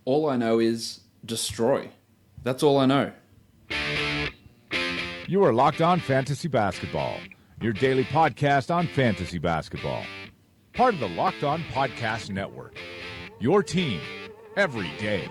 All I know is destroy. That's all I know. You are Locked On Fantasy Basketball, your daily podcast on fantasy basketball. Part of the Locked On Podcast Network, your team every day.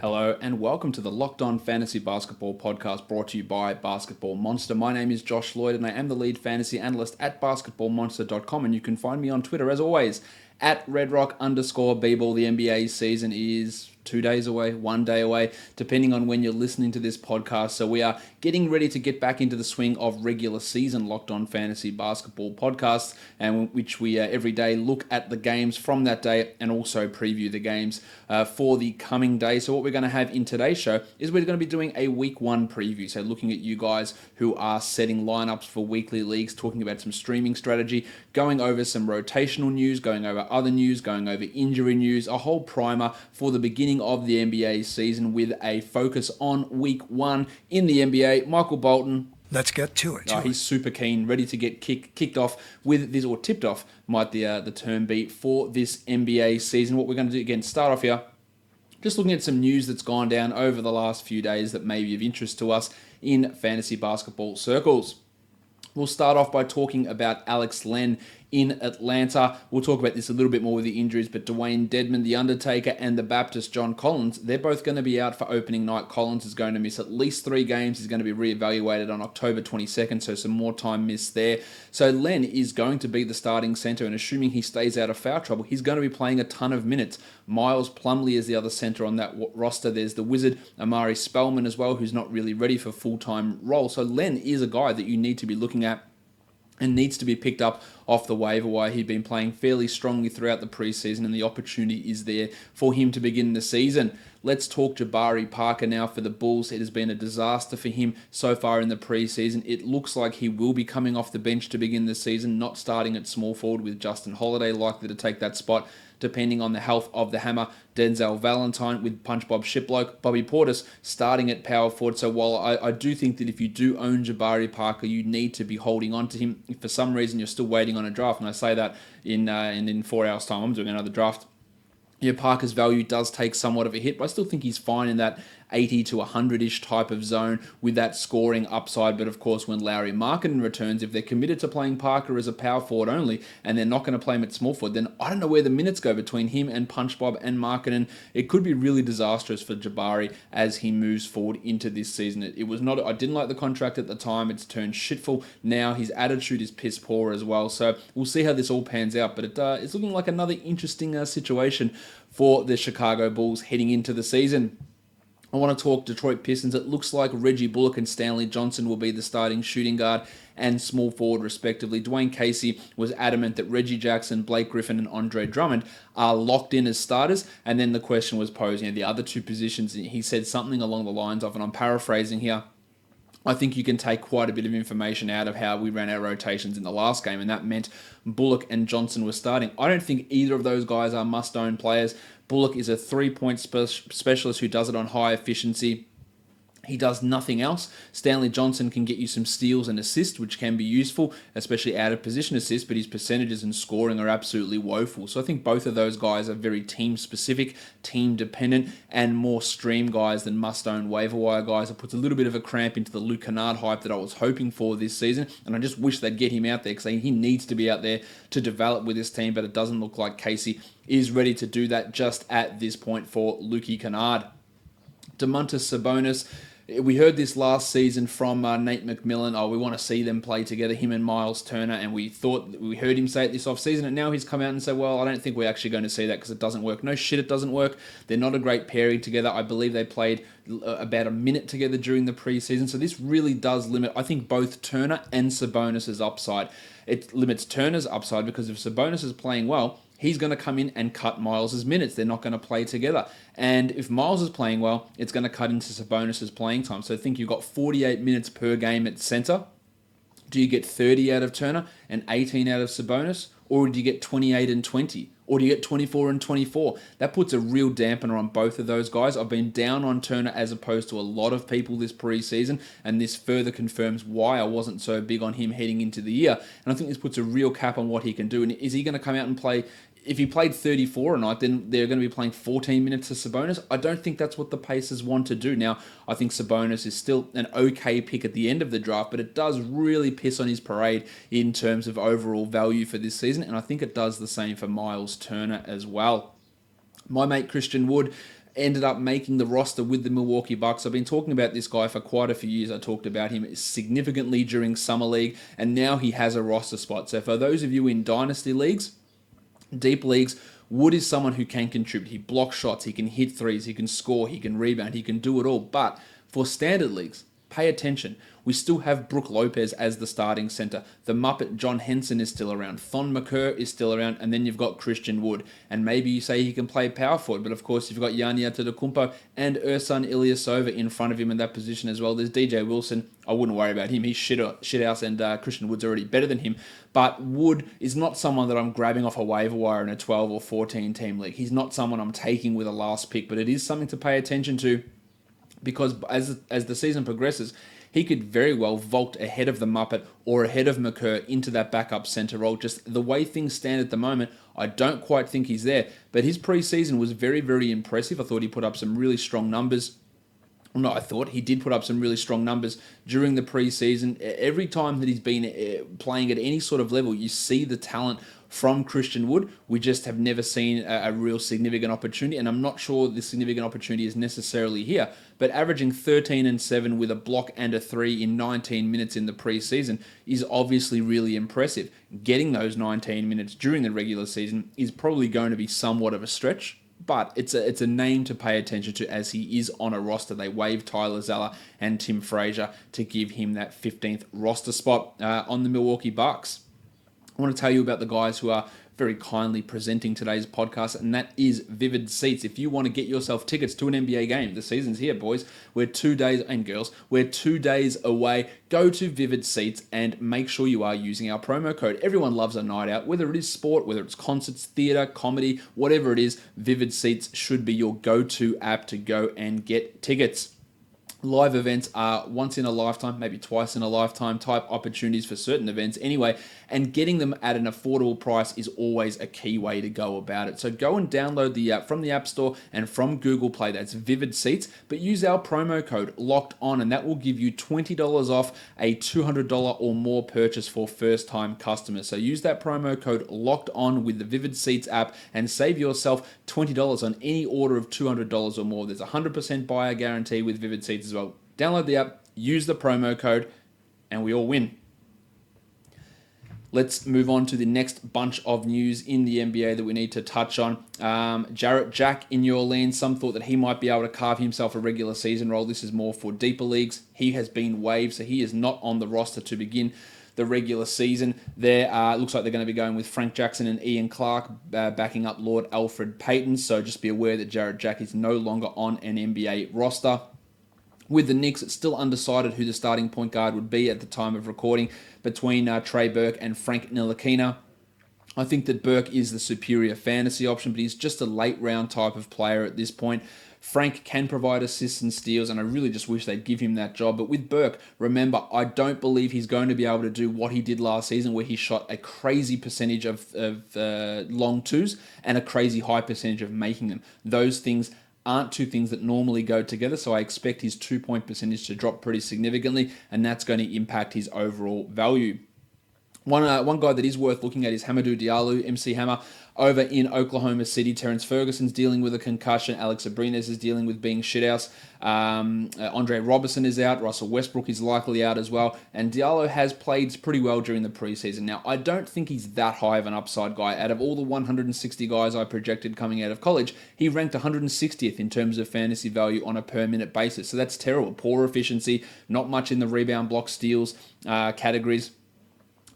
Hello and welcome to the Locked On Fantasy Basketball podcast brought to you by Basketball Monster. My name is Josh Lloyd and I am the lead fantasy analyst at basketballmonster.com, and you can find me on Twitter as always at redrock_bball. The NBA season is 2 days away, 1 day away, depending on when you're listening to this podcast. So we are getting ready to get back into the swing of regular season Locked On Fantasy Basketball podcasts, and which we every day look at the games from that day and also preview the games for the coming day. So what we're going to have in today's show is we're going to be doing a week one preview. So looking at you guys who are setting lineups for weekly leagues, talking about some streaming strategy, going over some rotational news, going over other news, going over injury news, a whole primer for the beginning of the NBA season with a focus on week one in the NBA. Michael Bolton. Let's get to it. He's super keen, ready to get kicked off with this, or tipped off, might the term be, for this NBA season. What we're going to do, again, start off here, just looking at some news that's gone down over the last few days that may be of interest to us in fantasy basketball circles. We'll start off by talking about Alex Len in Atlanta. We'll talk about this a little bit more with the injuries, but Dwayne Dedmon, The Undertaker, and the Baptist John Collins, they're both going to be out for opening night. Collins is going to miss at least 3 games. He's going to be reevaluated on October 22nd, so some more time missed there. So Len is going to be the starting center, and assuming he stays out of foul trouble, he's going to be playing a ton of minutes. Miles Plumlee is the other center on that roster. There's the Wizard, Amari Spellman as well, who's not really ready for full-time role. So Len is a guy that you need to be looking at and needs to be picked up off the waiver wire. He'd been playing fairly strongly throughout the preseason, and the opportunity is there for him to begin the season. Let's talk Jabari Parker now for the Bulls. It has been a disaster for him so far in the preseason. It looks like he will be coming off the bench to begin the season, not starting at small forward, with Justin Holiday likely to take that spot, depending on the health of the hammer. Denzel Valentine with Punch Bob Shiplock, Bobby Portis starting at power forward. So while I do think that if you do own Jabari Parker, you need to be holding on to him. If for some reason you're still waiting on a draft, and I say that in 4 hours time, I'm doing another draft. Yeah, Parker's value does take somewhat of a hit, but I still think he's fine in that 80 to 100-ish type of zone with that scoring upside. But of course, when Lauri Markkanen returns, if they're committed to playing Parker as a power forward only, and they're not going to play him at small forward, then I don't know where the minutes go between him and Punch Bob and Markkanen. It could be really disastrous for Jabari as he moves forward into this season. It was not. I didn't like the contract at the time. It's turned shitful now. His attitude is piss poor as well. So we'll see how this all pans out. But it's looking like another interesting situation for the Chicago Bulls heading into the season. I want to talk Detroit Pistons. It looks like Reggie Bullock and Stanley Johnson will be the starting shooting guard and small forward respectively. Dwayne Casey was adamant that Reggie Jackson, Blake Griffin, and Andre Drummond are locked in as starters, and then the question was posed, the other two positions. He said something along the lines of, and I'm paraphrasing here, I think you can take quite a bit of information out of how we ran our rotations in the last game, and that meant Bullock and Johnson were starting. I don't think either of those guys are must-own players. Bullock is a three-point specialist who does it on high efficiency. He does nothing else. Stanley Johnson can get you some steals and assists, which can be useful, especially out of position assists, but his percentages and scoring are absolutely woeful. So I think both of those guys are very team-specific, team-dependent, and more stream guys than must-own waiver wire guys. It puts a little bit of a cramp into the Luke Kennard hype that I was hoping for this season, and I just wish they'd get him out there, because he needs to be out there to develop with this team, but it doesn't look like Casey is ready to do that just at this point for Lukey Kennard. Domantas Sabonis, we heard this last season from Nate McMillan. We want to see them play together, him and Miles Turner, and we heard him say it this offseason, and now he's come out and said, well, I don't think we're actually going to see that because it doesn't work. No shit, it doesn't work. They're not a great pairing together. I believe they played about a minute together during the preseason, so this really does limit, I think, both Turner and Sabonis' upside. It limits Turner's upside because if Sabonis is playing well, he's going to come in and cut Miles' minutes. They're not going to play together. And if Miles is playing well, it's going to cut into Sabonis' playing time. So I think you've got 48 minutes per game at center. Do you get 30 out of Turner and 18 out of Sabonis? Or do you get 28 and 20? Or do you get 24 and 24? That puts a real dampener on both of those guys. I've been down on Turner as opposed to a lot of people this preseason, and this further confirms why I wasn't so big on him heading into the year. And I think this puts a real cap on what he can do. And is he going to come out and play? If he played 34 a night, then they're going to be playing 14 minutes to Sabonis. I don't think that's what the Pacers want to do. Now, I think Sabonis is still an okay pick at the end of the draft, but it does really piss on his parade in terms of overall value for this season, and I think it does the same for Miles Turner as well. My mate Christian Wood ended up making the roster with the Milwaukee Bucks. I've been talking about this guy for quite a few years. I talked about him significantly during Summer League, and now he has a roster spot. So for those of you in Dynasty Leagues, deep leagues, Wood is someone who can contribute. He blocks shots, he can hit threes, he can score, he can rebound, he can do it all. But for standard leagues, pay attention. We still have Brook Lopez as the starting center. The Muppet John Henson is still around. Thon McCurr is still around. And then you've got Christian Wood. And maybe you say he can play power forward. But of course, you've got Giannis Antetokounmpo and Ersan Ilyasova in front of him in that position as well. There's DJ Wilson. I wouldn't worry about him. He's shithouse, and Christian Wood's already better than him. But Wood is not someone that I'm grabbing off a waiver wire in a 12 or 14 team league. He's not someone I'm taking with a last pick. But it is something to pay attention to, because as the season progresses, he could very well vault ahead of the Muppet or ahead of McCurr into that backup center role. Just the way things stand at the moment, I don't quite think he's there. But his preseason was very, very impressive. I thought he put up some really strong numbers. No, I thought he did put up some really strong numbers during the preseason. Every time that he's been playing at any sort of level, you see the talent from Christian Wood. We just have never seen a real significant opportunity, and I'm not sure the significant opportunity is necessarily here. But averaging 13 and 7 with a block and a 3 in 19 minutes in the preseason is obviously really impressive. Getting those 19 minutes during the regular season is probably going to be somewhat of a stretch, but it's a name to pay attention to, as he is on a roster. They waived Tyler Zeller and Tim Frazier to give him that 15th roster spot on the Milwaukee Bucks. I want to tell you about the guys who are very kindly presenting today's podcast, and that is Vivid Seats. If you want to get yourself tickets to an NBA game, the season's here, boys. We're 2 days, and girls, we're 2 days away. Go to Vivid Seats and make sure you are using our promo code. Everyone loves a night out, whether it is sport, whether it's concerts, theater, comedy, whatever it is. Vivid Seats should be your go-to app to go and get tickets. Live events are once in a lifetime, maybe twice in a lifetime type opportunities for certain events anyway, and getting them at an affordable price is always a key way to go about it. So go and download the app from the App Store and from Google Play. That's Vivid Seats, but use our promo code Locked On, and that will give you $20 off a $200 or more purchase for first-time customers. So use that promo code Locked On with the Vivid Seats app and save yourself $20 on any order of $200 or more. There's a 100% buyer guarantee with Vivid Seats as well. Download the app, use the promo code, and we all win. Let's move on to the next bunch of news in the NBA that we need to touch on. Jarrett Jack in New Orleans. Some thought that he might be able to carve himself a regular season role. This is more for deeper leagues. He has been waived, so he is not on the roster to begin the regular season. There looks like they're going to be going with Frank Jackson and Ian Clark backing up Lord Alfred Payton. So just be aware that Jarrett Jack is no longer on an NBA roster. With the Knicks, it's still undecided who the starting point guard would be at the time of recording between Trey Burke and Frank Ntilikina. I think that Burke is the superior fantasy option, but he's just a late round type of player at this point. Frank can provide assists and steals, and I really just wish they'd give him that job. But with Burke, remember, I don't believe he's going to be able to do what he did last season, where he shot a crazy percentage of long twos and a crazy high percentage of making them. Those things aren't two things that normally go together, so I expect his 2-point percentage to drop pretty significantly, and that's going to impact his overall value. One guy that is worth looking at is Hamidou Diallo, MC Hammer, over in Oklahoma City. Terrence Ferguson's dealing with a concussion. Alex Abrines is dealing with being shithouse. Andre Robertson is out. Russell Westbrook is likely out as well. And Diallo has played pretty well during the preseason. Now, I don't think he's that high of an upside guy. Out of all the 160 guys I projected coming out of college, he ranked 160th in terms of fantasy value on a per-minute basis. So that's terrible. Poor efficiency, not much in the rebound, block, steals categories.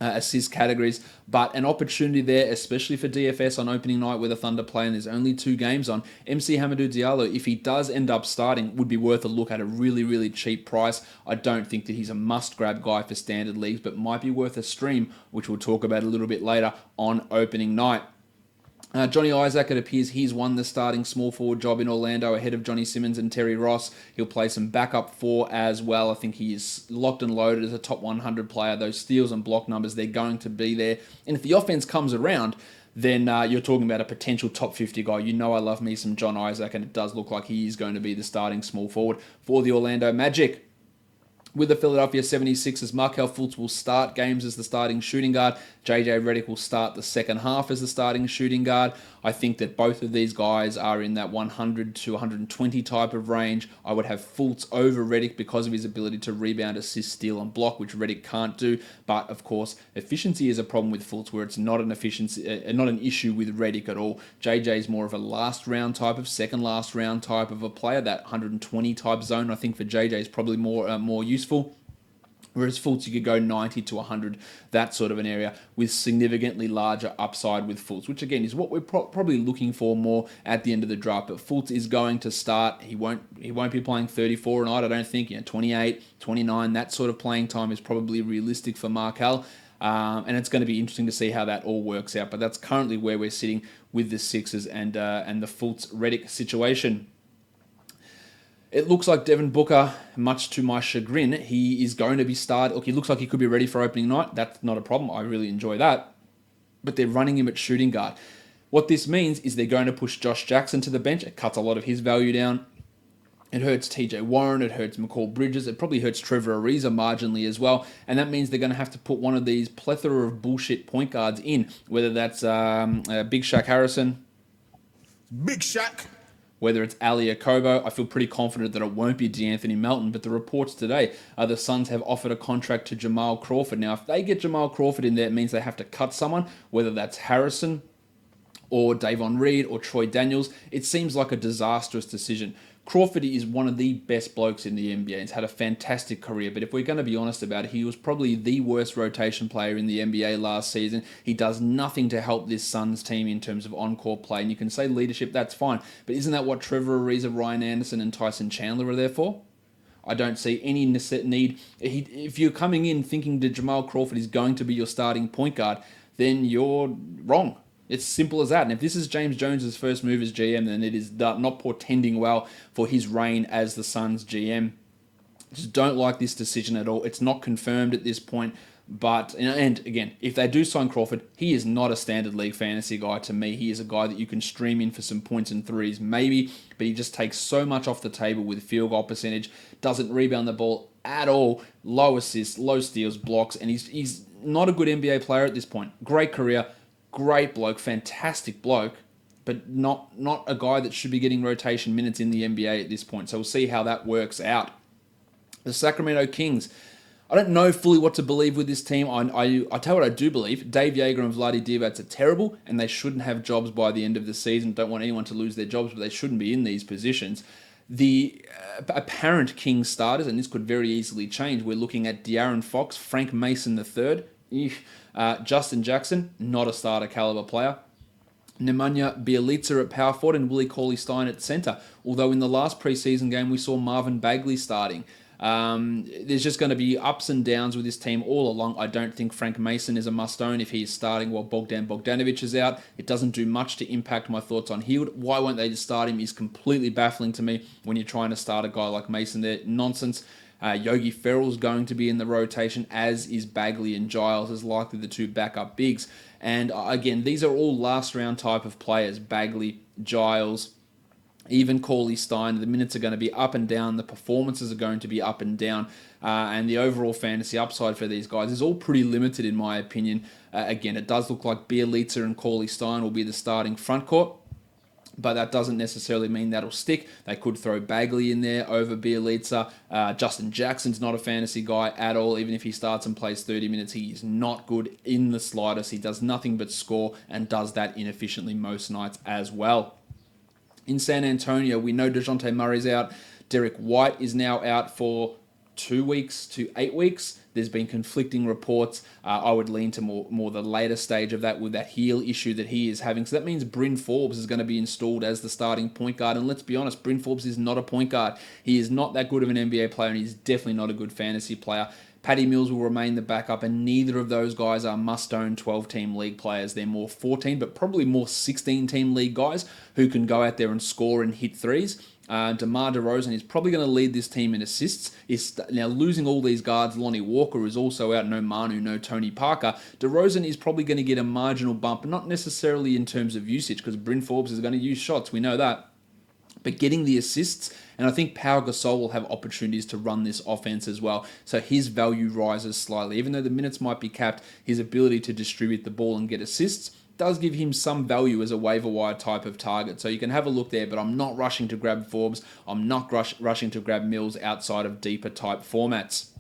Assist categories, but an opportunity there, especially for DFS on opening night with a Thunder play, and there's only 2 games on. MC Hamidou Diallo, if he does end up starting, would be worth a look at a really, really cheap price. I don't think that he's a must-grab guy for standard leagues, but might be worth a stream, which we'll talk about a little bit later on opening night. Johnny Isaac, it appears he's won the starting small forward job in Orlando ahead of Johnny Simmons and Terry Ross. He'll play some backup four as well. I think he is locked and loaded as a top 100 player. Those steals and block numbers, they're going to be there. And if the offense comes around, then you're talking about a potential top 50 guy. You know I love me some John Isaac, and it does look like he is going to be the starting small forward for the Orlando Magic. With the Philadelphia 76ers, Markelle Fultz will start games as the starting shooting guard. JJ Redick will start the second half as the starting shooting guard. I think that both of these guys are in that 100 to 120 type of range. I would have Fultz over Redick because of his ability to rebound, assist, steal, and block, which Redick can't do. But of course, efficiency is a problem with Fultz, where it's not an issue with Redick at all. JJ is more of a last round type of, second last round type of a player. That 120 type zone, I think, for JJ is probably more useful. Whereas Fultz, you could go 90 to 100, that sort of an area, with significantly larger upside with Fultz, which again is what we're probably looking for more at the end of the draft. But Fultz is going to start. He won't be playing 34 a night, I don't think. 28, 29, that sort of playing time is probably realistic for Markelle. And it's going to be interesting to see how that all works out. But that's currently where we're sitting with the Sixers and the Fultz-Redick situation. It looks like Devin Booker, much to my chagrin, he is going to be started. Look, he looks like he could be ready for opening night. That's not a problem. I really enjoy that. But they're running him at shooting guard. What this means is they're going to push Josh Jackson to the bench. It cuts a lot of his value down. It hurts TJ Warren. It hurts Mccall Bridges. It probably hurts Trevor Ariza marginally as well. And that means they're going to have to put one of these plethora of bullshit point guards in, whether that's Big Shaq Harrison. Big Shaq. Whether it's Ali Akobo. I feel pretty confident that it won't be DeAnthony Melton, but the reports today are the Suns have offered a contract to Jamal Crawford. Now, if they get Jamal Crawford in there, it means they have to cut someone, whether that's Harrison or Davon Reed or Troy Daniels. It seems like a disastrous decision. Crawford is one of the best blokes in the NBA. He's had a fantastic career, but if we're going to be honest about it, he was probably the worst rotation player in the NBA last season. He does nothing to help this Suns team in terms of on-court play, and you can say leadership, that's fine, but isn't that what Trevor Ariza, Ryan Anderson, and Tyson Chandler are there for? I don't see any need. If you're coming in thinking that Jamal Crawford is going to be your starting point guard, then you're wrong. It's simple as that. And if this is James Jones' first move as GM, then it is not portending well for his reign as the Suns GM. Just don't like this decision at all. It's not confirmed at this point. But, and again, if they do sign Crawford, he is not a standard league fantasy guy to me. He is a guy that you can stream in for some points and threes, maybe, but he just takes so much off the table with field goal percentage, doesn't rebound the ball at all, low assists, low steals, blocks, and he's not a good NBA player at this point. Great career. Great bloke, fantastic bloke, but not a guy that should be getting rotation minutes in the NBA at this point. So we'll see how that works out. The Sacramento Kings. I don't know fully what to believe with this team. I tell you what I do believe. Dave Yeager and Vlade Divac are terrible, and they shouldn't have jobs by the end of the season. Don't want anyone to lose their jobs, but they shouldn't be in these positions. The apparent Kings starters, and this could very easily change. We're looking at De'Aaron Fox, Frank Mason III, Justin Jackson, not a starter caliber player. Nemanja Bjelica at power forward and Willie Cauley-Stein at center. Although in the last preseason game we saw Marvin Bagley starting. There's just going to be ups and downs with this team all along. I don't think Frank Mason is a must-own if he is starting while Bogdan Bogdanovic is out. It doesn't do much to impact my thoughts on Hield. Why won't they just start him is completely baffling to me when you're trying to start a guy like Mason there. Nonsense. Yogi Ferrell's going to be in the rotation, as is Bagley and Giles, as likely the two backup bigs. And again, these are all last round type of players. Bagley, Giles, even Cauley-Stein. The minutes are going to be up and down. The performances are going to be up and down. And the overall fantasy upside for these guys is all pretty limited in my opinion. Again, it does look like Bjelica and Cauley-Stein will be the starting front court. But that doesn't necessarily mean that'll stick. They could throw Bagley in there over Bjelica. Justin Jackson's not a fantasy guy at all. Even if he starts and plays 30 minutes, he is not good in the slightest. He does nothing but score and does that inefficiently most nights as well. In San Antonio, we know DeJounte Murray's out. Derrick White is now out for 2 weeks to 8 weeks. There's been conflicting reports. I would lean to more the later stage of that with that heel issue that he is having. So that means Bryn Forbes is going to be installed as the starting point guard. And let's be honest, Bryn Forbes is not a point guard. He is not that good of an NBA player, and he's definitely not a good fantasy player. Patty Mills will remain the backup, and neither of those guys are must-own 12-team league players. They're more 14, but probably more 16-team league guys who can go out there and score and hit threes. DeMar DeRozan is probably going to lead this team in assists. Is now losing all these guards. Lonnie Walker is also out. No Manu, no Tony Parker. DeRozan is probably going to get a marginal bump, not necessarily in terms of usage, because Bryn Forbes is going to use shots. We know that. But getting the assists, and I think Pau Gasol will have opportunities to run this offense as well. So his value rises slightly. Even though the minutes might be capped, his ability to distribute the ball and get assists does give him some value as a waiver wire type of target. So you can have a look there, but I'm not rushing to grab Forbes. I'm not rushing to grab Mills outside of deeper type formats.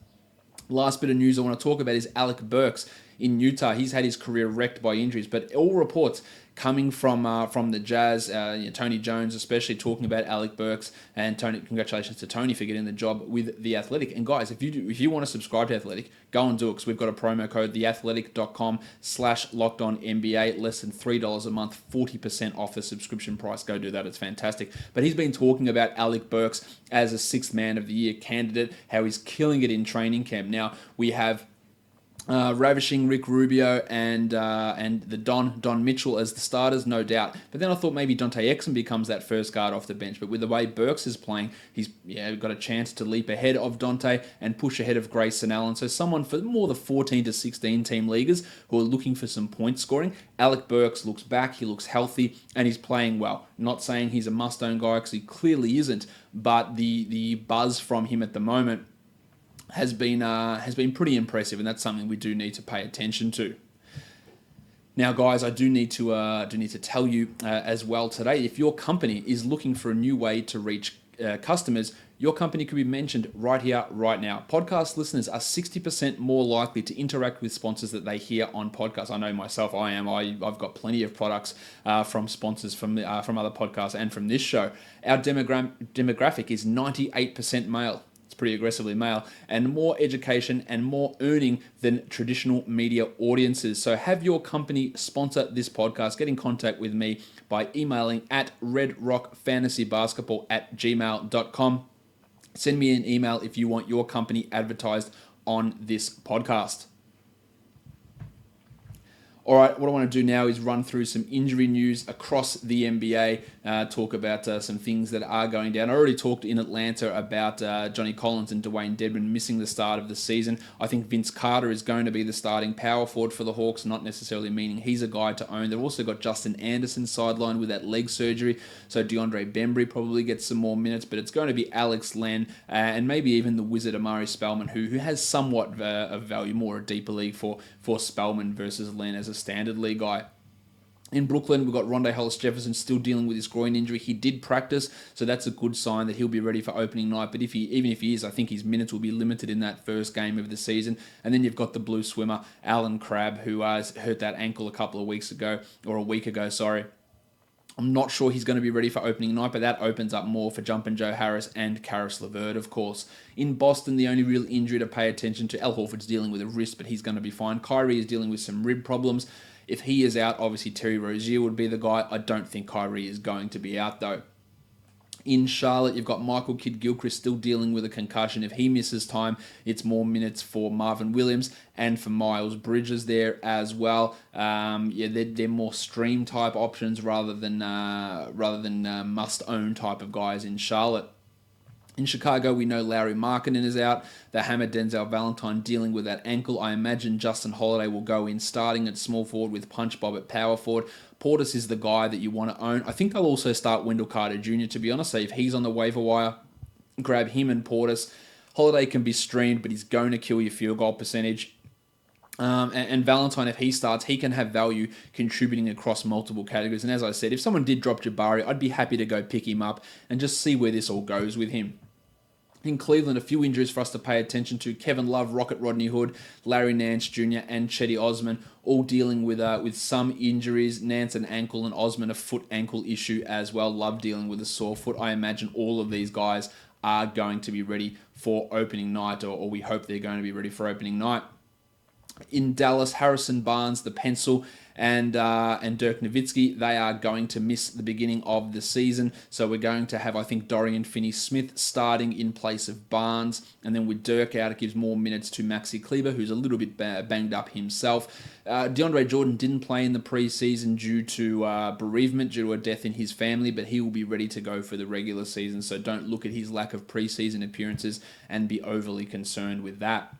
Last bit of news I want to talk about is Alec Burks in Utah. He's had his career wrecked by injuries, but all reports coming from the Jazz, Tony Jones especially talking about Alec Burks, and Tony, congratulations to Tony for getting the job with The Athletic. And guys, if you want to subscribe to Athletic, go and do it, because we've got a promo code, theathletic.com/LockedOnNBA, less than $3 a month, 40% off the subscription price. Go do that, it's fantastic. But he's been talking about Alec Burks as a sixth man of the year candidate, how he's killing it in training camp. Now, we have ravishing Rick Rubio and the Don Mitchell as the starters, no doubt. But then I thought maybe Dante Exum becomes that first guard off the bench. But with the way Burks is playing, he's got a chance to leap ahead of Dante and push ahead of Grayson Allen. So someone for more the 14 to 16 team leaguers who are looking for some point scoring. Alec Burks looks back, he looks healthy, and he's playing well. Not saying he's a must-own guy, because he clearly isn't. But the buzz from him at the moment has been pretty impressive, and that's something we do need to pay attention to. Now, guys, I do need to tell you as well today, if your company is looking for a new way to reach customers, your company could be mentioned right here, right now. Podcast listeners are 60% more likely to interact with sponsors that they hear on podcasts. I know myself, I am. I've got plenty of products from sponsors from other podcasts and from this show. Our demographic is 98% male. Pretty aggressively male, and more education and more earning than traditional media audiences. So have your company sponsor this podcast. Get in contact with me by emailing at redrockfantasybasketball@gmail.com. Send me an email if you want your company advertised on this podcast. All right, what I want to do now is run through some injury news across the NBA, talk about some things that are going down. I already talked in Atlanta about Johnny Collins and Dwayne Dedmon missing the start of the season. I think Vince Carter is going to be the starting power forward for the Hawks, not necessarily meaning he's a guy to own. They've also got Justin Anderson sidelined with that leg surgery, so DeAndre Bembry probably gets some more minutes, but it's going to be Alex Len and maybe even the Wizard Amari Spellman, who has somewhat of value, more a deeper league for Spellman versus Len as a standard league guy. In Brooklyn, we've got Rondé Hollis-Jefferson still dealing with his groin injury. He did practice, so that's a good sign that he'll be ready for opening night. But even if he is, I think his minutes will be limited in that first game of the season. And then you've got the blue swimmer, Alan Crabb, who hurt that ankle a week ago. I'm not sure he's going to be ready for opening night, but that opens up more for Jumpin' Joe Harris and Karis LeVert, of course. In Boston, the only real injury to pay attention to, Al Horford's dealing with a wrist, but he's going to be fine. Kyrie is dealing with some rib problems. If he is out, obviously Terry Rozier would be the guy. I don't think Kyrie is going to be out, though. In Charlotte, you've got Michael Kidd-Gilchrist still dealing with a concussion. If he misses time, it's more minutes for Marvin Williams and for Miles Bridges there as well. They're more stream type options rather than must-own type of guys in Charlotte. In Chicago, we know Lauri Markkanen is out. The hammer Denzel Valentine dealing with that ankle. I imagine Justin Holiday will go in starting at small forward with Punch Bob at power forward. Portis is the guy that you want to own. I think they'll also start Wendell Carter Jr., to be honest. So if he's on the waiver wire, grab him and Portis. Holiday can be streamed, but he's going to kill your field goal percentage. And Valentine, if he starts, he can have value contributing across multiple categories. And as I said, if someone did drop Jabari, I'd be happy to go pick him up and just see where this all goes with him. In Cleveland, a few injuries for us to pay attention to. Kevin Love, Rocket Rodney Hood, Larry Nance Jr. and Chetty Osman all dealing with some injuries. Nance an ankle and Osman a foot ankle issue as well. Love dealing with a sore foot. I imagine all of these guys are going to be ready for opening night, or we hope they're going to be ready for opening night. In Dallas, Harrison Barnes, the pencil, and Dirk Nowitzki, they are going to miss the beginning of the season. So we're going to have, I think, Dorian Finney-Smith starting in place of Barnes. And then with Dirk out, it gives more minutes to Maxi Kleber, who's a little bit banged up himself. DeAndre Jordan didn't play in the preseason due to bereavement, due to a death in his family, but he will be ready to go for the regular season. So don't look at his lack of preseason appearances and be overly concerned with that.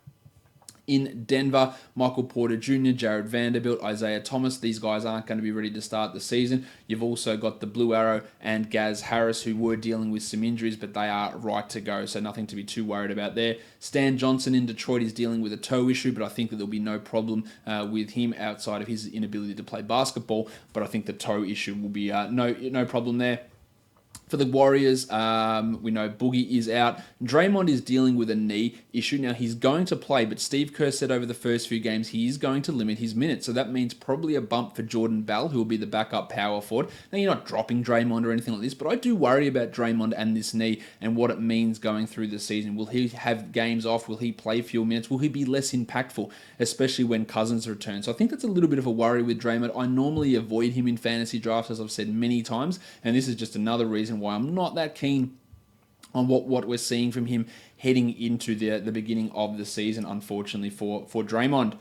In Denver, Michael Porter Jr., Jared Vanderbilt, Isaiah Thomas, these guys aren't going to be ready to start the season. You've also got the Blue Arrow and Gaz Harris, who were dealing with some injuries, but they are right to go, so nothing to be too worried about there. Stan Johnson in Detroit is dealing with a toe issue, but I think that there'll be no problem with him outside of his inability to play basketball, but I think the toe issue will be no problem there. For the Warriors, we know Boogie is out. Draymond is dealing with a knee issue. Now, he's going to play, but Steve Kerr said over the first few games he is going to limit his minutes. So that means probably a bump for Jordan Bell, who will be the backup power forward. Now, you're not dropping Draymond or anything like this, but I do worry about Draymond and this knee and what it means going through the season. Will he have games off? Will he play fewer minutes? Will he be less impactful, especially when Cousins returns? So I think that's a little bit of a worry with Draymond. I normally avoid him in fantasy drafts, as I've said many times, and this is just another reason why I'm not that keen on what we're seeing from him heading into the beginning of the season, unfortunately, for Draymond.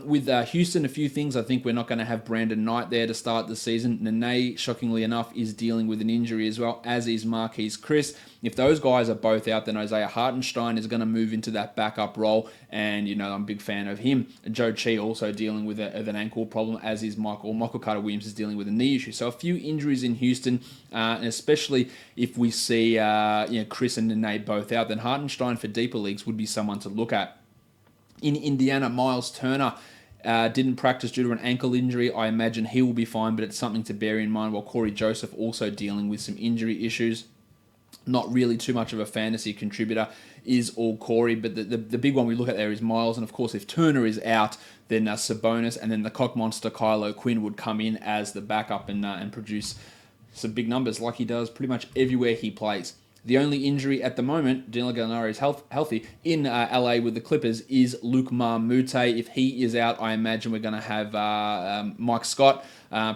With Houston, a few things. I think we're not going to have Brandon Knight there to start the season. Nene, shockingly enough, is dealing with an injury as well, as is Marquise Chris. If those guys are both out, then Isaiah Hartenstein is going to move into that backup role, and I'm a big fan of him. Joe Chi also dealing with an ankle problem, as is Michael Carter-Williams is dealing with a knee issue. So a few injuries in Houston, and especially if we see Chris and Nene both out, then Hartenstein for deeper leagues would be someone to look at. In Indiana, Miles Turner didn't practice due to an ankle injury. I imagine he will be fine, but it's something to bear in mind, while Corey Joseph also dealing with some injury issues. Not really too much of a fantasy contributor is all Corey, but the big one we look at there is Miles, and of course if Turner is out, then Sabonis, and then the cock monster Kyle O'Quinn would come in as the backup and produce some big numbers like he does pretty much everywhere he plays. The only injury at the moment, Danilo Gallinari is healthy, in LA with the Clippers is Luke Mamute. If he is out, I imagine we're going to have Mike Scott,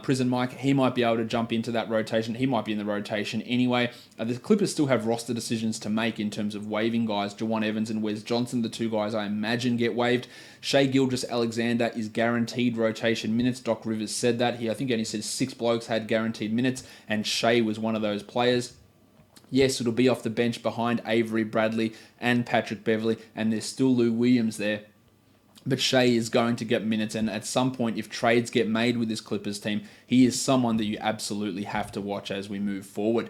Prison Mike. He might be able to jump into that rotation. He might be in the rotation anyway. The Clippers still have roster decisions to make in terms of waiving guys. Jawan Evans and Wes Johnson, the two guys I imagine get waived. Shai Gilgeous-Alexander is guaranteed rotation minutes. Doc Rivers said that. I think he only said 6 blokes had guaranteed minutes, and Shai was one of those players. Yes, it'll be off the bench behind Avery Bradley and Patrick Beverley, and there's still Lou Williams there. But Shai is going to get minutes, and at some point, if trades get made with this Clippers team, he is someone that you absolutely have to watch as we move forward.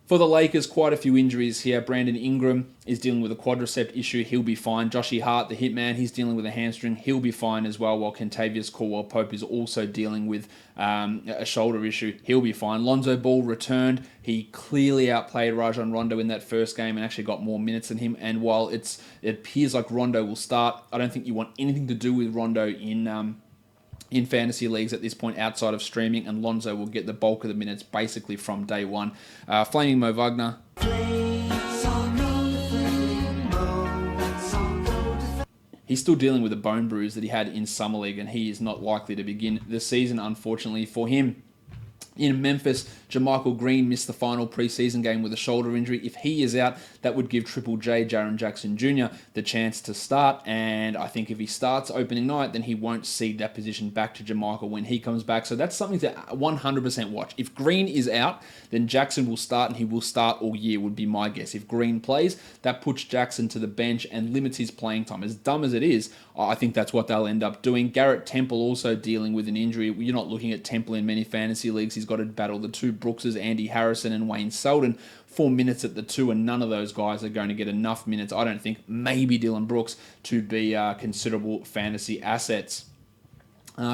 For the Lakers, quite a few injuries here. Brandon Ingram is dealing with a quadricep issue. He'll be fine. Joshy Hart, the hitman, he's dealing with a hamstring. He'll be fine as well, while Kentavious Caldwell-Pope is also dealing with a shoulder issue. He'll be fine. Lonzo Ball returned. He clearly outplayed Rajon Rondo in that first game and actually got more minutes than him. And while it appears like Rondo will start, I don't think you want anything to do with Rondo in fantasy leagues at this point outside of streaming, and Lonzo will get the bulk of the minutes basically from day one. Flaming Mo Wagner. He's still dealing with a bone bruise that he had in Summer League, and he is not likely to begin the season, unfortunately for him. In Memphis, Jermichael Green missed the final preseason game with a shoulder injury. If he is out, that would give Triple J, Jaren Jackson Jr., the chance to start. And I think if he starts opening night, then he won't cede that position back to Jermichael when he comes back. So that's something to 100% watch. If Green is out, then Jackson will start, and he will start all year, would be my guess. If Green plays, that puts Jackson to the bench and limits his playing time. As dumb as it is, I think that's what they'll end up doing. Garrett Temple also dealing with an injury. You're not looking at Temple in many fantasy leagues. He's got to battle the two Brookses, Andy Harrison and Wayne Selden. 4 minutes at the two, and none of those guys are going to get enough minutes, I don't think, maybe Dylan Brooks, to be considerable fantasy assets.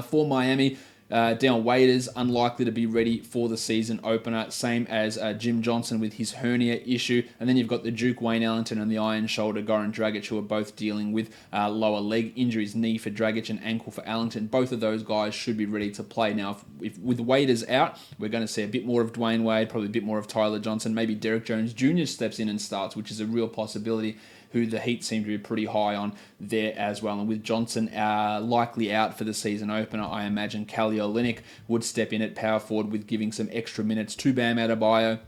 For Miami, Dion Waiters unlikely to be ready for the season opener, same as Jim Johnson with his hernia issue. And then you've got the Duke, Wayne Ellington, and the Iron Shoulder, Goran Dragic, who are both dealing with lower leg injuries, knee for Dragic and ankle for Ellington. Both of those guys should be ready to play. Now, if with Waiters out, we're going to see a bit more of Dwayne Wade, probably a bit more of Tyler Johnson. Maybe Derrick Jones Jr. steps in and starts, which is a real possibility. who the Heat seem to be pretty high on there as well. And with Johnson likely out for the season opener, I imagine Kelly Olynyk would step in at power forward with giving some extra minutes to Bam Adebayo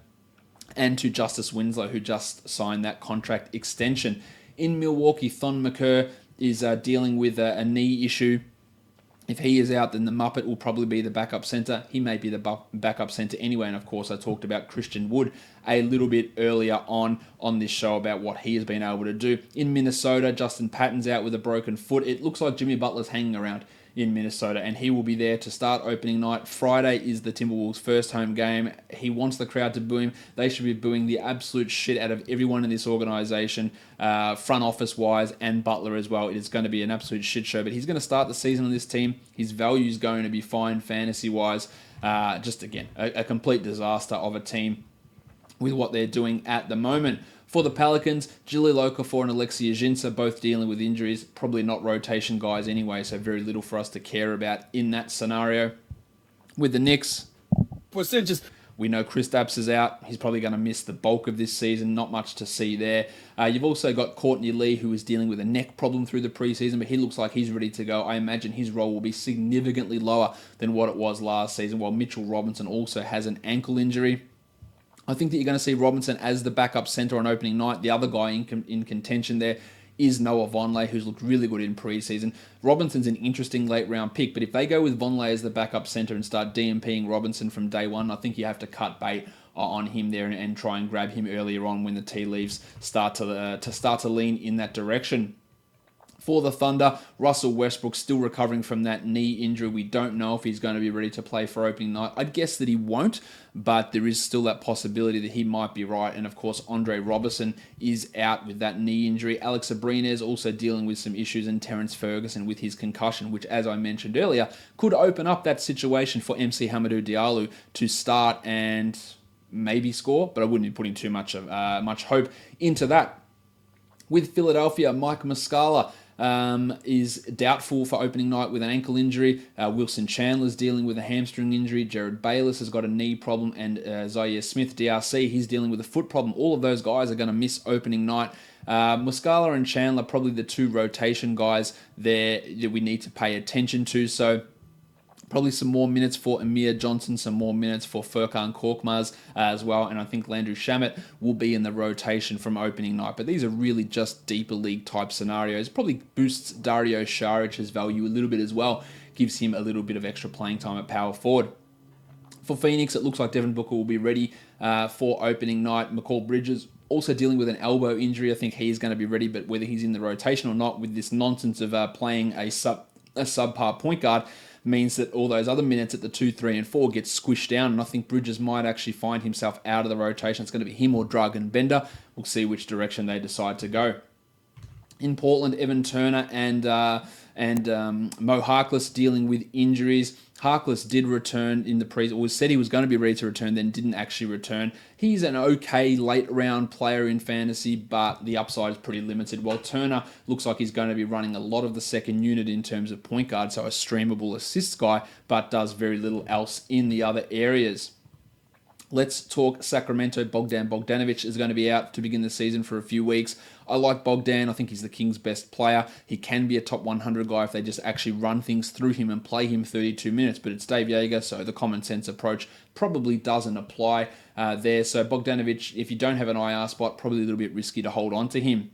and to Justice Winslow, who just signed that contract extension. In Milwaukee, Thon Maker is dealing with a knee issue. If he is out, then the Muppet will probably be the backup center. He may be the backup center anyway. And of course, I talked about Christian Wood a little bit earlier on this show about what he has been able to do. In Minnesota, Justin Patton's out with a broken foot. It looks like Jimmy Butler's hanging around in Minnesota, and he will be there to start opening night. Friday is the Timberwolves' first home game. He wants the crowd to boo him. They should be booing the absolute shit out of everyone in this organization, front office-wise, and Butler as well. It is going to be an absolute shit show, but he's going to start the season on this team. His value is going to be fine fantasy-wise. Just, again, a complete disaster of a team with what they're doing at the moment. For the Pelicans, Jahlil Okafor and Alexei Ajinça both dealing with injuries. Probably not rotation guys anyway, so very little for us to care about in that scenario. With the Knicks, we know Kristaps is out. He's probably going to miss the bulk of this season. Not much to see there. You've also got Courtney Lee, who is dealing with a neck problem through the preseason, but he looks like he's ready to go. I imagine his role will be significantly lower than what it was last season, while Mitchell Robinson also has an ankle injury. I think that you're going to see Robinson as the backup center on opening night. The other guy in contention there is Noah Vonleh, who's looked really good in preseason. Robinson's an interesting late round pick, but if they go with Vonleh as the backup center and start DMPing Robinson from day one, I think you have to cut bait on him there and try and grab him earlier on when the tea leaves start to lean in that direction. For the Thunder, Russell Westbrook still recovering from that knee injury. We don't know if he's going to be ready to play for opening night. I'd guess that he won't, but there is still that possibility that he might be right. And of course, Andre Robertson is out with that knee injury. Alex Abrines also dealing with some issues, and Terrence Ferguson with his concussion, which, as I mentioned earlier, could open up that situation for MC Hamidou Diallo to start and maybe score, but I wouldn't be putting too much hope into that. With Philadelphia, Mike Muscala is doubtful for opening night with an ankle injury. Wilson Chandler's dealing with a hamstring injury. Jared Bayless has got a knee problem. And Zaire Smith, DRC, he's dealing with a foot problem. All of those guys are going to miss opening night. Muscala and Chandler probably the two rotation guys there that we need to pay attention to. So probably some more minutes for Amir Johnson, some more minutes for Furkan Korkmaz as well, and I think Landry Shamet will be in the rotation from opening night. But these are really just deeper league type scenarios. Probably boosts Dario Saric's value a little bit as well, gives him a little bit of extra playing time at power forward. For Phoenix, it looks like Devin Booker will be ready for opening night. Mccall Bridges also dealing with an elbow injury. I think he's going to be ready, but whether he's in the rotation or not with this nonsense of playing a subpar point guard means that all those other minutes at the 2, 3, and 4 get squished down, and I think Bridges might actually find himself out of the rotation. It's going to be him or Dragan Bender. We'll see which direction they decide to go. In Portland, Evan Turner and Mo Harkless dealing with injuries. Harkless did return in the or said he was going to be ready to return, then didn't actually return. He's an okay late round player in fantasy, but the upside is pretty limited. While Turner looks like he's going to be running a lot of the second unit in terms of point guard, so a streamable assists guy, but does very little else in the other areas. Let's talk Sacramento. Bogdan Bogdanovic is going to be out to begin the season for a few weeks. I like Bogdan. I think he's the Kings' best player. He can be a top 100 guy if they just actually run things through him and play him 32 minutes. But it's Dave Yeager, so the common sense approach probably doesn't apply there. So Bogdanovic, if you don't have an IR spot, probably a little bit risky to hold on to him.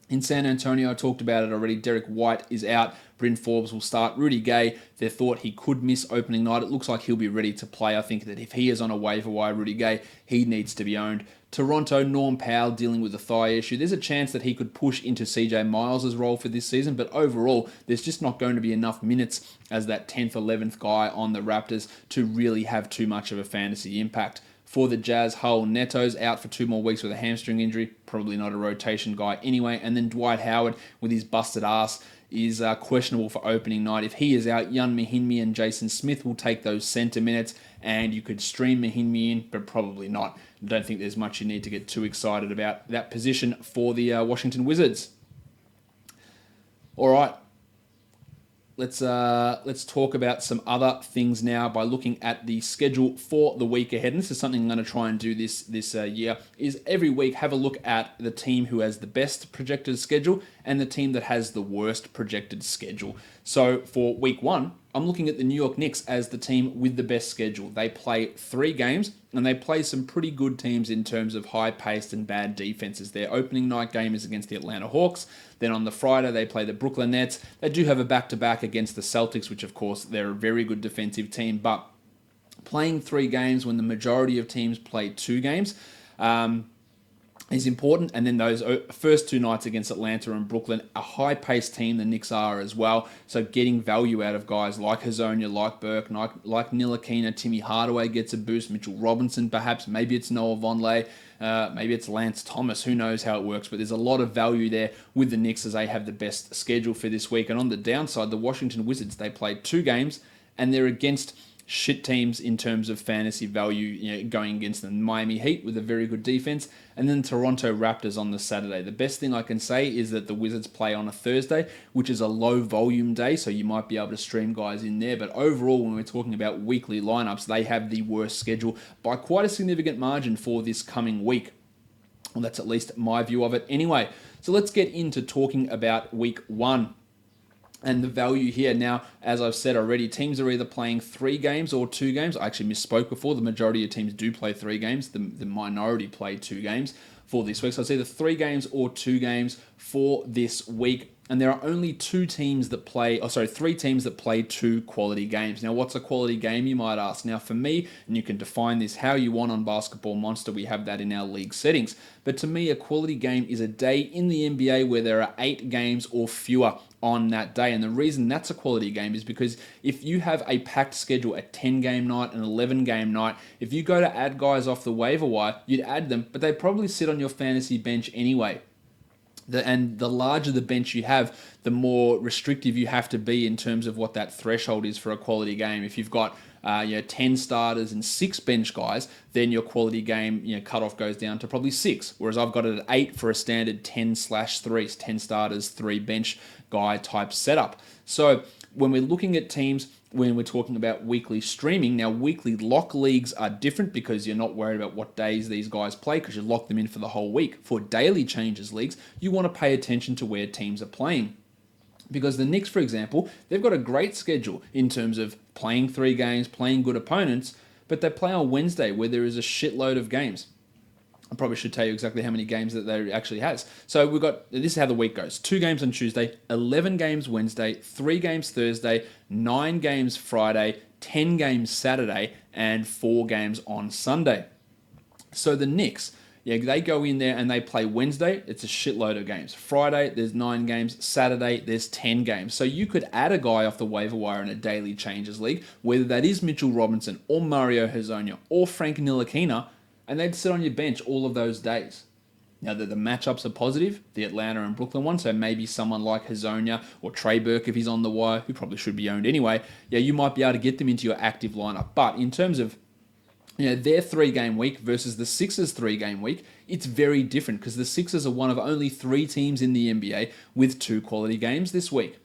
In San Antonio, I talked about it already. Derrick White is out. Bryn Forbes will start. Rudy Gay, they thought he could miss opening night. It looks like he'll be ready to play. I think that if he is on a waiver wire, Rudy Gay, he needs to be owned. Toronto, Norm Powell dealing with a thigh issue. There's a chance that he could push into CJ Miles' role for this season, but overall, there's just not going to be enough minutes as that 10th, 11th guy on the Raptors to really have too much of a fantasy impact. For the Jazz, Raul Neto's out for 2 more weeks with a hamstring injury. Probably not a rotation guy anyway. And then Dwight Howard with his busted ass is questionable for opening night. If he is out, Yun Mahinmi and Jason Smith will take those center minutes, and you could stream Mahinmi in, but probably not. I don't think there's much you need to get too excited about that position for the Washington Wizards. All right. let's talk about some other things now by looking at the schedule for the week ahead. And this is something I'm going to try and do this year, is every week have a look at the team who has the best projected schedule and the team that has the worst projected schedule. So for week 1, I'm looking at the New York Knicks as the team with the best schedule. They play 3 games, and they play some pretty good teams in terms of high-paced and bad defenses. Their opening night game is against the Atlanta Hawks. Then on the Friday, they play the Brooklyn Nets. They do have a back-to-back against the Celtics, which, of course, they're a very good defensive team. But playing 3 games when the majority of teams play 2 games is important. And then those first 2 nights against Atlanta and Brooklyn, a high-paced team, the Knicks are as well. So getting value out of guys like Hazonia, like Burke, like Ntilikina, Timmy Hardaway gets a boost, Mitchell Robinson perhaps, maybe it's Noah Vonleh, maybe it's Lance Thomas, who knows how it works, but there's a lot of value there with the Knicks as they have the best schedule for this week. And on the downside, the Washington Wizards, they played 2 games, and they're against shit teams in terms of fantasy value, going against the Miami Heat with a very good defense, and then Toronto Raptors on the Saturday. The best thing I can say is that the Wizards play on a Thursday, which is a low volume day, so you might be able to stream guys in there. But overall, when we're talking about weekly lineups, they have the worst schedule by quite a significant margin for this coming week. Well, that's at least my view of it anyway. So let's get into talking about week 1. And the value here now, as I've said already, teams are either playing 3 games or 2 games. I actually misspoke before. The majority of teams do play 3 games. The minority play 2 games for this week. So it's either 3 games or 2 games for this week. And there are only 3 teams that play 2 quality games. Now, what's a quality game, you might ask? Now, for me, and you can define this how you want on Basketball Monster, we have that in our league settings. But to me, a quality game is a day in the NBA where there are 8 games or fewer on that day. And the reason that's a quality game is because if you have a packed schedule, a 10-game night, an 11-game night, if you go to add guys off the waiver wire, you'd add them, but they'd probably sit on your fantasy bench anyway. And the larger the bench you have, the more restrictive you have to be in terms of what that threshold is for a quality game. If you've got 10 starters and 6 bench guys, then your quality game cutoff goes down to probably 6. Whereas I've got it at 8 for a standard 10/3, 10 starters, 3 bench guy type setup. So when we're looking at teams, when we're talking about weekly streaming, now weekly lock leagues are different because you're not worried about what days these guys play because you lock them in for the whole week. For daily changes leagues, you want to pay attention to where teams are playing. Because the Knicks, for example, they've got a great schedule in terms of playing 3 games, playing good opponents, but they play on Wednesday where there is a shitload of games. I probably should tell you exactly how many games that they actually has. So this is how the week goes. 2 games on Tuesday, 11 games Wednesday, 3 games Thursday, 9 games Friday, 10 games Saturday, and 4 games on Sunday. So the Knicks, they go in there and they play Wednesday, it's a shitload of games. Friday, there's 9 games. Saturday, there's 10 games. So you could add a guy off the waiver wire in a daily changes league, whether that is Mitchell Robinson or Mario Hazonia or Frank Ntilikina, and they'd sit on your bench all of those days. Now, the matchups are positive, the Atlanta and Brooklyn one, so maybe someone like Hazonia or Trey Burke, if he's on the wire, who probably should be owned anyway, you might be able to get them into your active lineup. But in terms of their 3-game week versus the Sixers' 3-game week, it's very different because the Sixers are one of only 3 teams in the NBA with 2 quality games this week.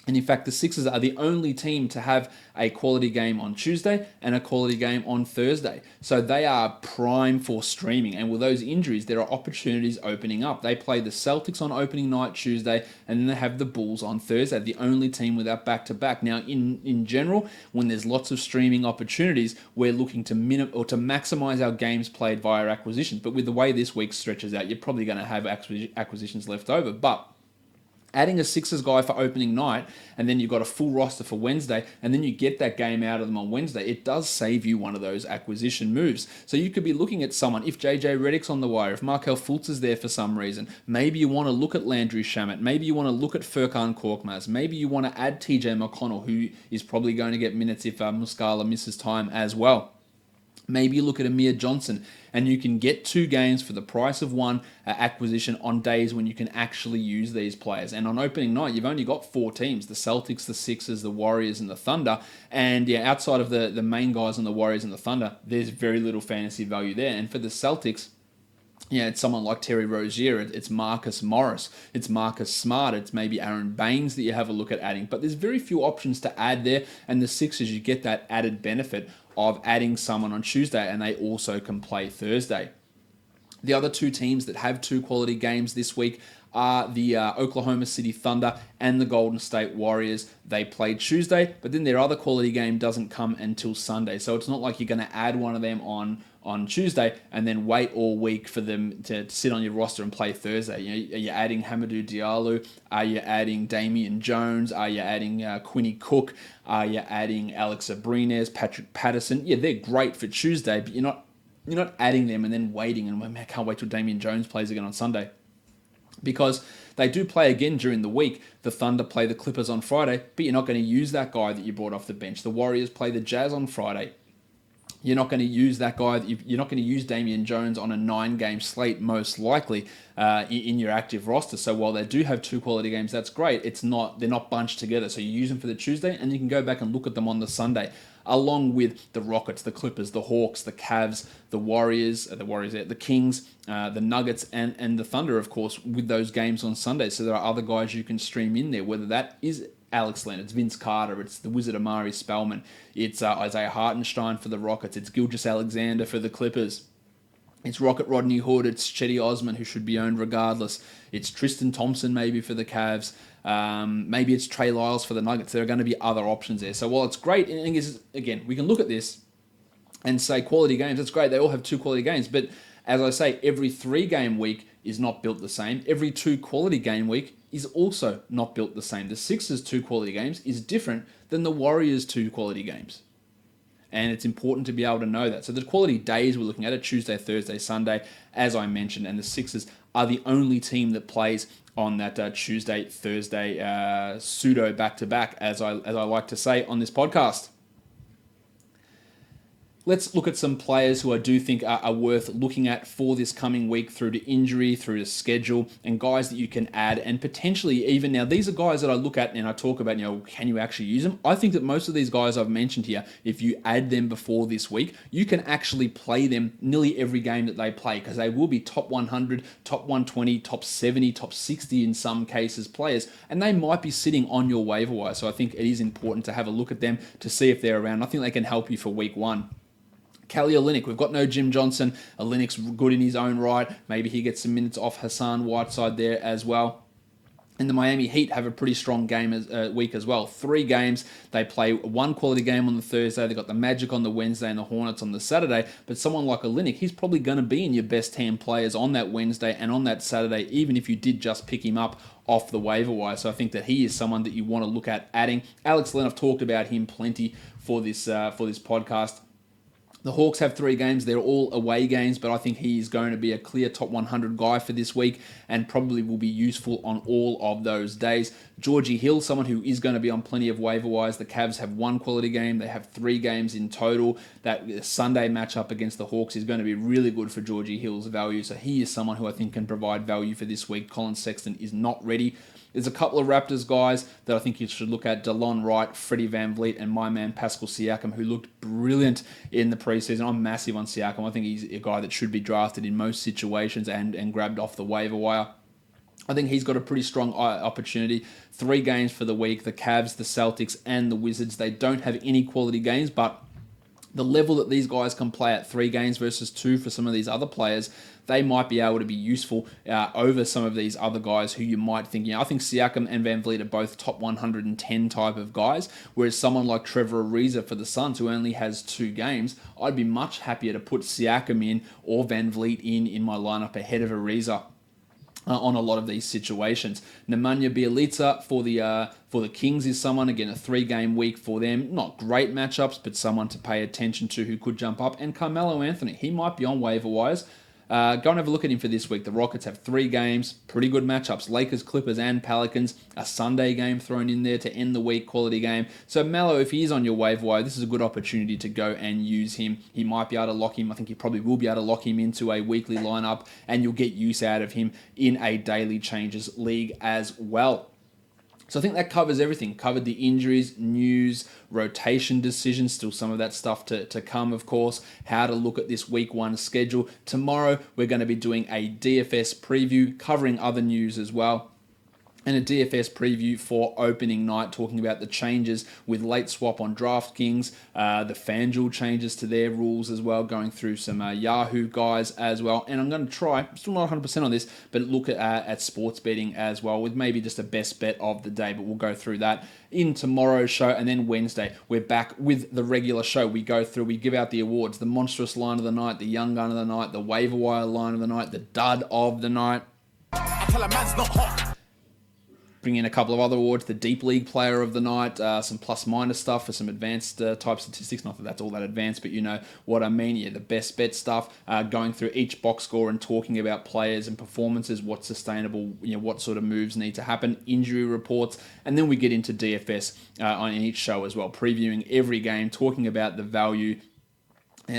And in fact, the Sixers are the only team to have a quality game on Tuesday and a quality game on Thursday. So they are prime for streaming. And with those injuries, there are opportunities opening up. They play the Celtics on opening night Tuesday, and then they have the Bulls on Thursday, the only team without back-to-back. Now, in general, when there's lots of streaming opportunities, we're looking to maximize our games played via acquisitions. But with the way this week stretches out, you're probably going to have acquisitions left over. But adding a Sixers guy for opening night, and then you've got a full roster for Wednesday, and then you get that game out of them on Wednesday, it does save you one of those acquisition moves. So you could be looking at someone, if JJ Redick's on the wire, if Markelle Fultz is there for some reason, maybe you want to look at Landry Shamet, maybe you want to look at Furkan Korkmaz, maybe you want to add TJ McConnell, who is probably going to get minutes if Muscala misses time as well. Maybe you look at Amir Johnson, and you can get 2 games for the price of 1 acquisition on days when you can actually use these players. And on opening night, you've only got 4 teams, the Celtics, the Sixers, the Warriors, and the Thunder. And outside of the main guys on the Warriors and the Thunder, there's very little fantasy value there. And for the Celtics, Yeah, it's someone like Terry Rozier, it's Marcus Morris, it's Marcus Smart, it's maybe Aaron Baines that you have a look at adding. But there's very few options to add there, and the Sixers, you get that added benefit of adding someone on Tuesday, and they also can play Thursday. The other two teams that have two quality games this week are the Oklahoma City Thunder and the Golden State Warriors. They play Tuesday, but then their other quality game doesn't come until Sunday. So it's not like you're going to add one of them on Tuesday and then wait all week for them to sit on your roster and play Thursday. You know, are you adding Hamidou Diallo? Are you adding Damian Jones? Are you adding Quinny Cook? Are you adding Alex Abrines, Patrick Patterson? Yeah, they're great for Tuesday, but you're not adding them and then waiting and man, I can't wait till Damian Jones plays again on Sunday. Because they do play again during the week. The Thunder play the Clippers on Friday, but you're not going to use that guy that you brought off the bench. The Warriors play the Jazz on Friday. You're not going to use that guy. You're not going to use Damian Jones on a 9-game slate, most likely, in your active roster. So while they do have two quality games, that's great. They're not bunched together. So you use them for the Tuesday, and you can go back and look at them on the Sunday, along with the Rockets, the Clippers, the Hawks, the Cavs, the Warriors, the Kings, the Nuggets, and the Thunder, of course, with those games on Sunday. So there are other guys you can stream in there, whether that is Alex Len, it's Vince Carter, it's the Wizard Amari Spellman, it's Isaiah Hartenstein for the Rockets, it's Gilgeous-Alexander for the Clippers, it's Rocket Rodney Hood, it's Chetty Osman, who should be owned regardless, it's Tristan Thompson maybe for the Cavs, maybe it's Trey Lyles for the Nuggets. There are going to be other options there. So while it's great, and again, we can look at this and say quality games, that's great, they all have two quality games, but as I say, every 3-game week is not built the same. Every 2 quality game week is also not built the same. The Sixers' 2 quality games is different than the Warriors' 2 quality games. And it's important to be able to know that. So the quality days we're looking at are Tuesday, Thursday, Sunday, as I mentioned, and the Sixers are the only team that plays on that Tuesday, Thursday pseudo back-to-back, as I like to say on this podcast. Let's look at some players who I do think are worth looking at for this coming week through to injury, through to schedule, and guys that you can add, and potentially even now, these are guys that I look at and I talk about, can you actually use them? I think that most of these guys I've mentioned here, if you add them before this week, you can actually play them nearly every game that they play, because they will be top 100, top 120, top 70, top 60 in some cases players, and they might be sitting on your waiver wire. So I think it is important to have a look at them to see if they're around. I think they can help you for week 1. Kelly Olynyk, we've got no Jim Johnson. Olynyk's good in his own right. Maybe he gets some minutes off Hassan Whiteside there as well. And the Miami Heat have a pretty strong week as well. 3 games. They play 1 quality game on the Thursday. They've got the Magic on the Wednesday and the Hornets on the Saturday. But someone like Olynyk, he's probably going to be in your best 10 players on that Wednesday and on that Saturday, even if you did just pick him up off the waiver wire. So I think that he is someone that you want to look at adding. Alex Len, I've talked about him plenty for this podcast. The Hawks have 3 games. They're all away games, but I think he's going to be a clear top 100 guy for this week and probably will be useful on all of those days. Georgie Hill, someone who is going to be on plenty of waiver wires. The Cavs have 1 quality game. They have 3 games in total. That Sunday matchup against the Hawks is going to be really good for Georgie Hill's value. So he is someone who I think can provide value for this week. Colin Sexton is not ready. There's a couple of Raptors guys that I think you should look at. DeLon Wright, Freddie VanVleet, and my man Pascal Siakam, who looked brilliant in the preseason. I'm massive on Siakam. I think he's a guy that should be drafted in most situations and grabbed off the waiver wire. I think he's got a pretty strong opportunity. 3 games for the week. The Cavs, the Celtics, and the Wizards. They don't have any quality games, but the level that these guys can play at 3 games versus 2 for some of these other players, they might be able to be useful over some of these other guys who you might think, I think Siakam and VanVleet are both top 110 type of guys, whereas someone like Trevor Ariza for the Suns, who only has 2 games, I'd be much happier to put Siakam in or VanVleet in my lineup ahead of Ariza. On a lot of these situations. Nemanja Bjelica for the Kings is someone, again, a 3-game week for them. Not great matchups, but someone to pay attention to who could jump up. And Carmelo Anthony, he might be on waiver wires. Go and have a look at him for this week. The Rockets have 3 games, pretty good matchups. Lakers, Clippers, and Pelicans. A Sunday game thrown in there to end the week, quality game. So Melo, if he is on your waiver wire, this is a good opportunity to go and use him. He might be able to lock him. I think he probably will be able to lock him into a weekly lineup, and you'll get use out of him in a daily changes league as well. So I think that covers everything. Covered the injuries, news, rotation decisions, still some of that stuff to come, of course. How to look at this week 1 schedule. Tomorrow, we're going to be doing a DFS preview, covering other news as well. And a DFS preview for opening night, talking about the changes with late swap on DraftKings, the FanDuel changes to their rules as well, going through some Yahoo guys as well. And I'm going to try, still not 100% on this, but look at sports betting as well, with maybe just a best bet of the day. But we'll go through that in tomorrow's show. And then Wednesday, we're back with the regular show. We go through, we give out the awards, the monstrous line of the night, the young gun of the night, the waiver wire line of the night, the dud of the night. I tell a man's not hot. Bring in a couple of other awards, the Deep League Player of the Night, some plus-minus stuff for some advanced type statistics. Not that that's all that advanced, but you know what I mean. Yeah, the best bet stuff, going through each box score and talking about players and performances, what's sustainable, what sort of moves need to happen, injury reports, and then we get into DFS on each show as well, previewing every game, talking about the value,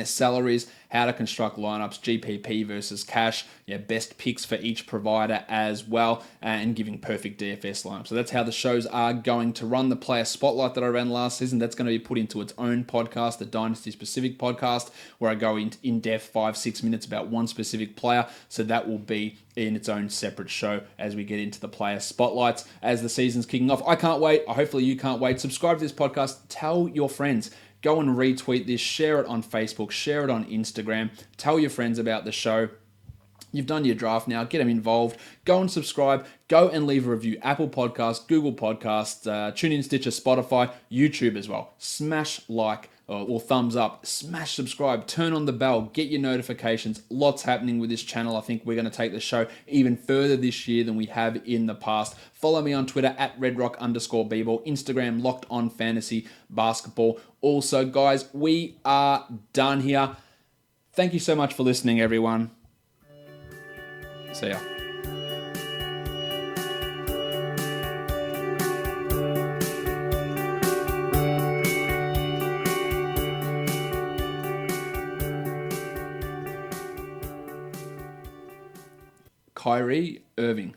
salaries, how to construct lineups, GPP versus cash, best picks for each provider as well, and giving perfect DFS lineups. So that's how the shows are going to run. The player spotlight that I ran last season, that's going to be put into its own podcast, the Dynasty Specific podcast, where I go in depth 5-6 minutes about one specific player. So that will be in its own separate show as we get into the player spotlights as the season's kicking off. I can't wait. Hopefully you can't wait. Subscribe to this podcast. Tell your friends. Go and retweet this, share it on Facebook, share it on Instagram, tell your friends about the show. You've done your draft now, get them involved. Go and subscribe, go and leave a review. Apple Podcasts, Google Podcasts, TuneIn, Stitcher, Spotify, YouTube as well. Smash like or thumbs up, smash subscribe, turn on the bell, get your notifications. Lots happening with this channel. I think we're going to take the show even further this year than we have in the past. Follow me on Twitter at redrock_bball, Instagram locked on fantasy basketball. Also, guys, we are done here. Thank you so much for listening, everyone. See ya. Kyrie Irving.